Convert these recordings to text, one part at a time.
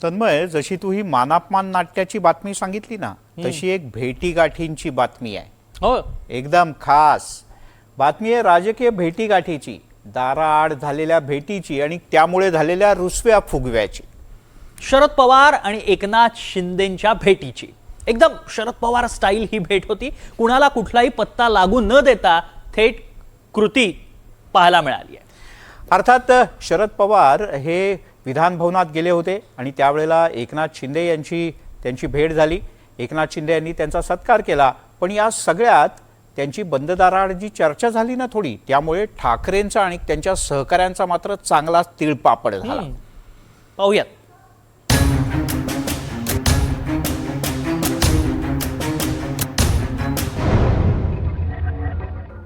तन्मय, जशी तू ही मानापमान नाट्याची बातमी सांगितली ना, तशी एक भेटीगाठींची बातमी आहे. हो, एकदम खास बातमी आहे राजकीय भेटीगाठीची, दाराआड झालेल्या भेटीची आणि त्यामुळे झालेल्या रुसव्या फुगव्याची. शरद पवार आणि एकनाथ शिंदेंच्या भेटीची एकदम शरद पवार स्टाईल ही भेट होती. कुणाला कुठलाही पत्ता लागू न देता थेट कृती पाहायला मिळाली आहे. अर्थात शरद पवार हे विधान भवनात गेले होते आणि त्यावेळेला एकनाथ शिंदे त्यांची भेट झाली. एकनाथ शिंदे यांनी त्यांचा सत्कार केला. पण या सगळ्यात त्यांची बंद दाराआड जी चर्चा झाली ना थोडी, त्यामुळे ठाकरेंचा आणि त्यांच्या सहकाऱ्यांचा मात्र चांगलाच तिळपापड झाला. पाहूयात.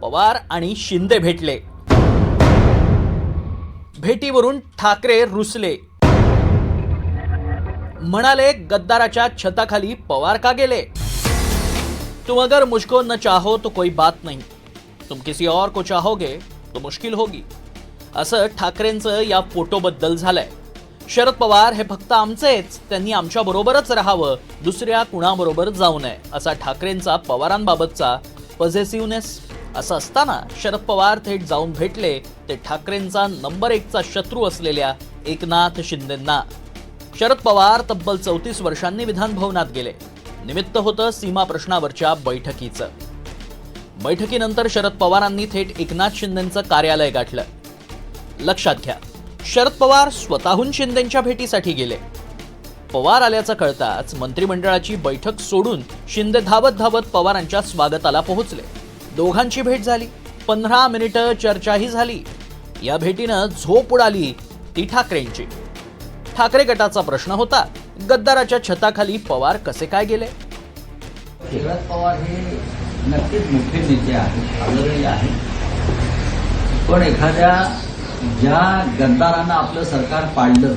पवार आणि शिंदे भेटले. भेटीवरून ठाकरे रुसले. म्हणाले, गद्दाराच्या छताखाली पवार का गेले? तुम अगर मुझको न चाहो तो कोई बात नहीं, तुम किसी और को चाहोगे तो मुश्किल होगी, असं ठाकरेंचं या फोटोबद्दल झालंय. शरद पवार हे फक्त आमचेच, त्यांनी आमच्या बरोबरच राहावं, दुसऱ्या कुणाबरोबर जाऊ नये, असा ठाकरेंचा पवारांबाबतचा पॉझिटिव्हनेस. असं असताना शरद पवार थेट जाऊन भेटले ते ठाकरेंचा नंबर 1चा शत्रू असलेल्या एकनाथ शिंदेंना. शरद पवार तब्बल 34 वर्षांनी विधान भवनात गेले. निमित्त होतं सीमा प्रश्नावरच्या बैठकीचं. बैठकीनंतर शरद पवारांनी थेट एकनाथ शिंदेंचं कार्यालय गाठलं. लक्षात घ्या, शरद पवार स्वतःहून शिंदेंच्या भेटीसाठी गेले. पवार आल्याचं कळताच मंत्रिमंडळाची बैठक सोडून शिंदे धावत धावत पवारांच्या स्वागताला पोहोचले. दोघांची भेट झाली. 15 मिनिटं चर्चाही झाली. या भेटीनं झोप उडाली ती ठाकरेंची. ठाकरे गटाचा प्रश्न होता, गद्दाराच्या छताखाली पवार कसे काय गेले? शरद पवार हे नक्कीच मोठे नेते आहेत, आदरणीय आहेत. पण एखाद्या ज्या गद्दारानं आपलं सरकार पाडलं,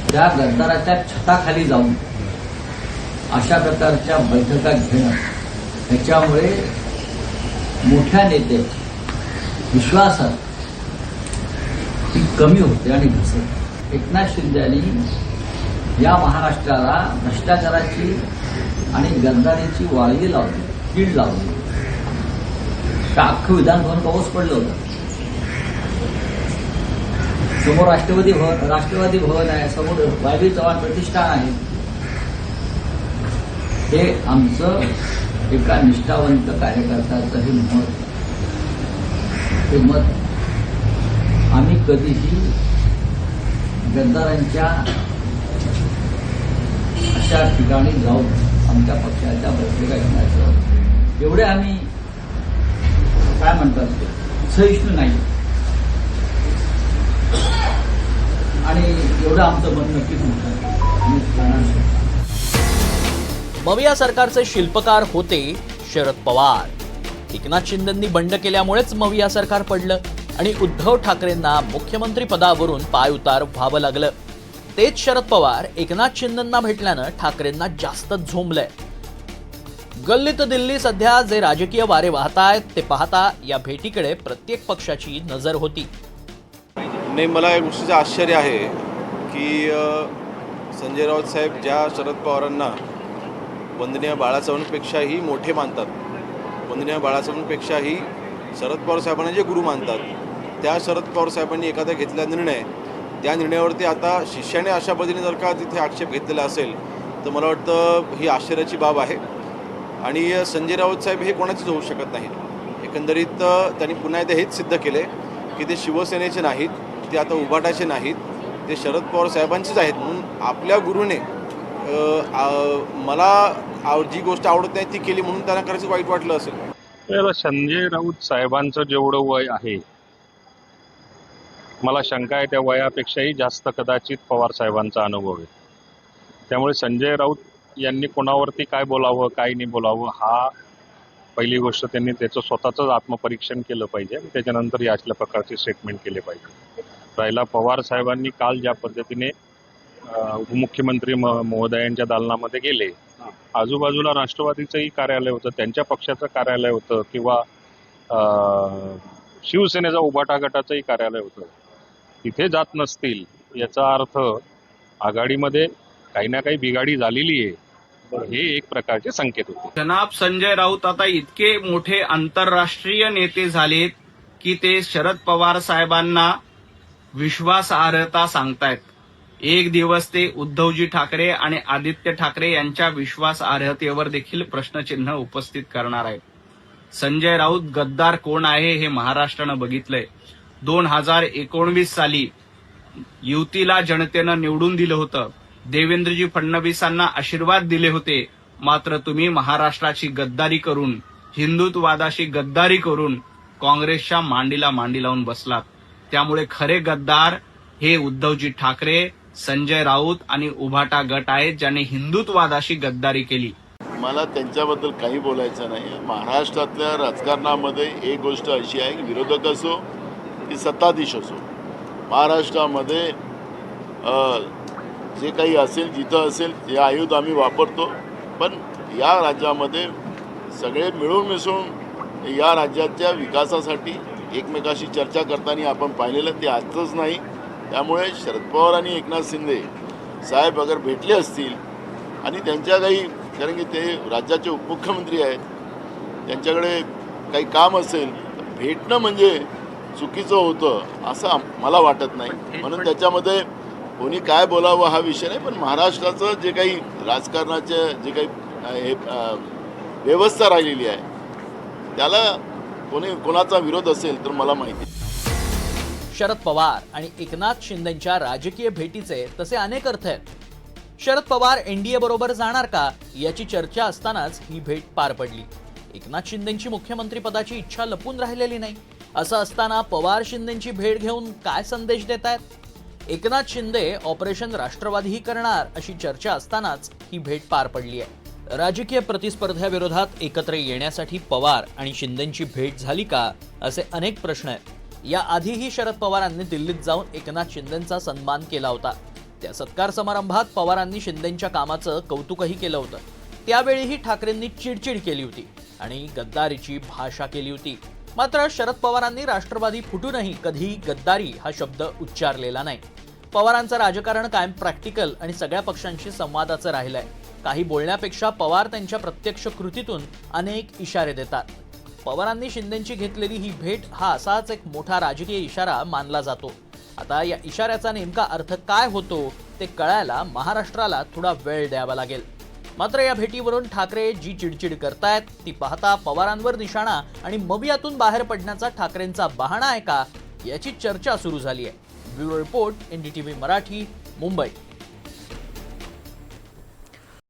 त्या गद्दाराच्या छताखाली जाऊन अशा प्रकारच्या बैठका घेणं, ह्याच्यामुळे मोठ्या नेत्याची विश्वासात ती कमी होते आणि घसरते. एकनाथ शिंदेनी या महाराष्ट्राला भ्रष्टाचाराची आणि गद्दारीची वाळगी लावली, कीड लावली. अख्खं विधान भवन पाऊस पडलं होतं. समोर राष्ट्रवादी भवन आहे, समोर वायवी चव्हाण प्रतिष्ठान आहे. हे आमचं एका निष्ठावंत कार्यकर्त्याचं हे मत. आम्ही कधीही गद्दारांच्या अशा ठिकाणी जाऊन आमच्या पक्षाच्या बैठका घेण्याचं एवढे आम्ही काय म्हणतात सहिष्णू नाही. आणि एवढं आमचं मन नक्कीच मोठं. मविया सरकारचे शिल्पकार होते शरद पवार. एकनाथ शिंदेंनी बंड केल्यामुळेच मविया सरकार पडलं आणि उद्धव ठाकरेंना मुख्यमंत्री पदावरून पायउतार व्हावं लागलं. तेच शरद पवार एकनाथ शिंदेंना भेटल्यानं ठाकरेंना जास्तच झोंबलंय. गल्लीत दिल्ली सध्या जे राजकीय वारे वाहतायत ते पाहता या भेटीकडे प्रत्येक पक्षाची नजर होती. नाही, मला या गोष्टीचं आश्चर्य आहे की संजय राऊत साहेब ज्या शरद पवारांना वंदनीय बाळासाहेबांपेक्षाही मोठे मानतात, वंदनीय बाळासाहेबांपेक्षाही शरद पवार साहेबांना जे गुरु मानतात, त्या शरद पवार साहेबांनी एखादा घेतलेला निर्णय, त्या निर्णयावरती आता शिष्याने अशा पद्धतीने जर का तिथे आक्षेप घेतलेला असेल तर मला वाटतं ही आश्चर्याची बाब आहे. आणि संजय राऊत साहेब हे कोणाचेच होऊ शकत नाहीत. एकंदरीत त्यांनी पुन्हा एकदा हेच सिद्ध केले की ते शिवसेनेचे नाहीत, ते आता उभाटाचे नाहीत, ते शरद पवार साहेबांचेच आहेत. म्हणून आपल्या गुरुने मला जी गोष्ट आवडत नाही ती केली म्हणून त्यांना खरंच वाईट वाटलं असेल. संजय राऊत साहेबांचं जेवढं वय आहे, मला शंका आहे त्या वयापेक्षाही जास्त कदाचित पवार साहेबांचा अनुभव आहे. त्यामुळे संजय राऊत यांनी कोणावरती काय बोलावं काय नाही बोलावं, हा पहिली गोष्ट त्यांनी त्याचं स्वतःच आत्मपरीक्षण केलं पाहिजे आणि त्याच्यानंतर या अशा प्रकारचे स्टेटमेंट केले पाहिजे. राहिला पवार साहेबांनी काल ज्या पद्धतीने उपमुख्यमंत्री महोदयांच्या दालनामध्ये गेले, आजूबाजूला राष्ट्रवादीचंही कार्यालय होतं, त्यांच्या पक्षाचं कार्यालय होतं किंवा शिवसेनेचा उभाटा गटाचंही कार्यालय होतं, तिथे जात नसतील याचा अर्थ आघाडीमध्ये काही ना काही बिघाडी झालेली आहे, हे एक प्रकारचे संकेत होते. जनाब संजय राऊत आता इतके मोठे आंतरराष्ट्रीय नेते झालेत की ते शरद पवार साहेबांना विश्वासार्हता सांगतायत. एक दिवस ते उद्धवजी ठाकरे आणि आदित्य ठाकरे यांच्या विश्वासार्हतेवर देखील प्रश्नचिन्ह उपस्थित करणार आहेत. संजय राऊत गद्दार कोण आहे हे महाराष्ट्रानं बघितलंय. 2019 साली युतीला जनतेनं निवडून दिलं होतं. देवेंद्रजी फडणवीसांना आशीर्वाद दिले होते. मात्र तुम्ही महाराष्ट्राची गद्दारी करून, हिंदुत्ववादाशी गद्दारी करून काँग्रेसच्या मांडीला मांडी लावून बसलात. त्यामुळे खरे गद्दार हे उद्धवजी ठाकरे, संजय राऊत आणि उभाटा गट आहेत, ज्यांनी हिंदुत्ववादाशी गद्दारी केली. मला त्यांच्याबद्दल काही बोलायचं नाही. महाराष्ट्रातल्या राजकारणामध्ये एक गोष्ट अशी आहे की विरोधक असो की सत्ताधीश असो, महाराष्ट्रामध्ये जे काही असेल, जिथं असेल ते आयुध आम्ही वापरतो. पण या राज्यामध्ये सगळे मिळून मिसळून या राज्याच्या विकासासाठी एकमेकाशी चर्चा करताना आपण पाहिलेलं ते आजच नाही. त्यामुळे शरद पवार आणि एकनाथ शिंदे साहेब अगर भेटले असतील आणि त्यांच्या काही, कारण की ते राज्याचे उपमुख्यमंत्री आहेत, त्यांच्याकडे काही काम असेल तर भेटणं म्हणजे चुकीचं होतं असं मला वाटत नाही. म्हणून त्याच्यामध्ये कोणी काय बोलावं हा विषय नाही. पण महाराष्ट्राचं जे काही राजकारणाचे जे काही हे व्यवस्था राहिलेली आहे त्याला कोणाचा विरोध असेल तर मला माहिती आहे. शरद पवार आणि एकनाथ शिंदेंच्या राजकीय भेटीचे तसे अनेक अर्थ आहेत. शरद पवार एनडीए बरोबर जाणार का याची चर्चा असतानाच ही भेट पार पडली. एकनाथ शिंदेंची मुख्यमंत्री पदाची इच्छा लपून राहिलेली नाही. असं असताना पवार शिंदेंची भेट घेऊन काय संदेश देत आहेत? एकनाथ शिंदे ऑपरेशन राष्ट्रवादीही करणार अशी चर्चा असतानाच ही भेट पार पडली आहे. राजकीय प्रतिस्पर्ध्याविरोधात एकत्र येण्यासाठी पवार आणि शिंदेंची भेट झाली का असे अनेक प्रश्न आहेत. या आधीही शरद पवारांनी दिल्लीत जाऊन एकनाथ शिंदेंचा सन्मान केला होता. त्या सत्कार समारंभात पवारांनी शिंदेंच्या कामाचं कौतुकही केलं होतं. त्यावेळीही ठाकरेंनी चिडचिड केली होती आणि गद्दारीची भाषा केली होती. मात्र शरद पवारांनी राष्ट्रवादी फुटूनही कधी गद्दारी हा शब्द उच्चारलेला नाही. पवारांचं राजकारण कायम प्रॅक्टिकल आणि सगळ्या पक्षांशी संवादाचं राहिलंय. काही बोलण्यापेक्षा पवार त्यांच्या प्रत्यक्ष कृतीतून अनेक इशारे देतात. पवारांनी शिंदेंची घेतलेली ही भेट हा असाच एक मोठा राजकीय इशारा मानला जातो. आता या इशाऱ्याचा नेमका अर्थ काय होतो ते कळायला महाराष्ट्राला थोडा वेळ द्यावा लागेल. मात्र या भेटीवरून ठाकरे जी चिडचिड करतायत ती पाहता पवारांवर निशाणा आणि मग यातून बाहेर पडण्याचा ठाकरेंचा बहाणा आहे का याची चर्चा सुरू झाली आहे. Bureau report, NDTV Marathi, Mumbai.